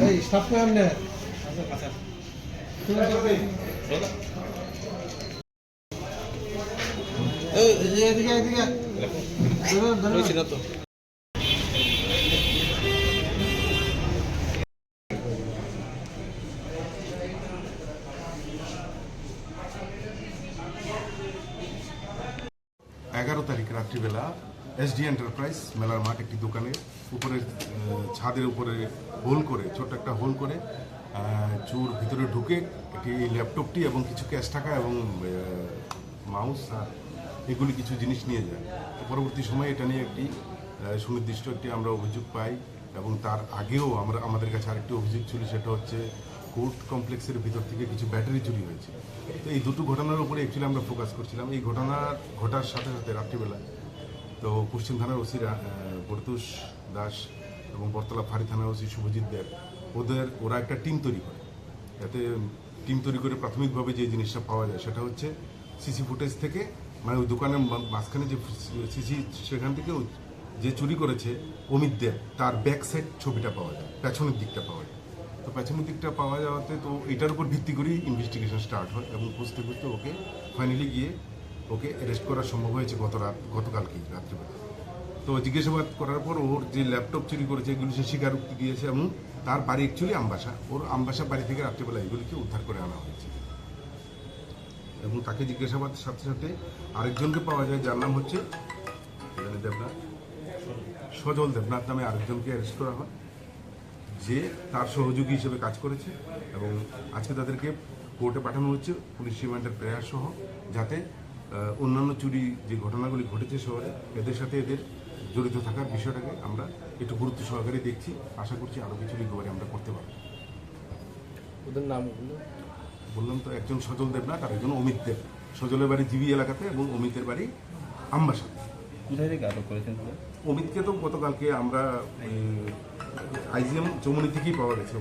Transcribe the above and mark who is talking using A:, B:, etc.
A: এই staff ma'am নে এদিকে এদিকে ধরো তো
B: তারিখ রাত্রিবেলা এসডি এন্টারপ্রাইজ মেলার মাঠ একটি দোকানে উপরে ছাদের উপরে হোল করে ছোট্ট একটা হোল করে চোর ভিতরে ঢুকে একটি ল্যাপটপটি এবং কিছু ক্যাশ টাকা এবং মাউস আর এগুলি কিছু জিনিস নিয়ে যায়। পরবর্তী সময়ে এটা নিয়ে একটি সুনির্দিষ্ট একটি আমরা অভিযোগ পাই এবং তার আগেও আমাদের কাছে আরেকটি অভিযোগ ছিল, সেটা হচ্ছে কোর্ট কমপ্লেক্সের ভিতর থেকে কিছু ব্যাটারি চুরি হয়েছে। তো এই দুটো ঘটনার উপরে অ্যাকচুয়ালি আমরা ফোকাস করছিলাম। এই ঘটার সাথে সাথে রাত্রিবেলা তো পশ্চিম থানার ওসি বরতুষ দাস এবং বরতলা ফাঁড়ি থানার ওসি শুভজিৎ দেব ওরা একটা টিম তৈরি করে। যাতে টিম তৈরি করে প্রাথমিকভাবে যে জিনিসটা পাওয়া যায় সেটা হচ্ছে সিসি ফুটেজ থেকে, মানে ওই দোকানের মাঝখানে যে সিসি সেখান থেকে যে চুরি করেছে অমিত দেব তার ব্যাক সাইড ছবিটা পাওয়া যায়, পেছনের দিকটা পাওয়া যায়। তো পেছনের দিকটা পাওয়া যাওয়াতে তো এটার উপর ভিত্তি করেই ইনভেস্টিগেশন স্টার্ট হয় এবং খুঁজতে খুঁজতে ওকে ফাইনালি গিয়ে ওকে অ্যারেস্ট করা সম্ভব হয়েছে গতকালকেই রাত্রিবেলা। তো জিজ্ঞাসাবাদ করার পর ওর যে ল্যাপটপ চুরি করেছে এগুলি সে স্বীকারোক্তি দিয়েছে এবং তার বাড়ি অ্যাকচুয়ালি আমবাসা, ওর আমবাসা বাড়ি থেকে রাত্রিবেলা এগুলিকে উদ্ধার করে আনা হয়েছে এবং তাকে জিজ্ঞাসাবাদের সাথে সাথে আরেকজনকে পাওয়া যায় যার নাম হচ্ছে দেবনাথ, সজল দেবনাথ নামে আরেকজনকে অ্যারেস্ট করা হয় যে তার সহযোগী হিসেবে কাজ করেছে এবং আজকে তাদেরকে কোর্টে পাঠানো হচ্ছে পুলিশ রিমান্ডের প্রেয়ার সহ, যাতে অন্যান্য চুরি যে ঘটনাগুলি ঘটেছে শহরে এদের সাথে এদের জড়িত থাকার বিষয়টাকে আমরা একটু গুরুত্ব সহকারে দেখছি। আশা করছি আরও কিছু রিকভারি আমরা করতে পারব।
A: ওদের নামগুলো
B: বললাম তো, একজন সজল দেবনাথ আর একজন অমিত দেব। সজলের বাড়ি জিবি এলাকাতে এবং অমিতের বাড়ি আমবাসা।
A: কোথায় থেকে আটক করেছেন?
B: অমিতকে তো গতকালকে আমরা আইজিএম চৌমনি থেকেই পাওয়া গেছে।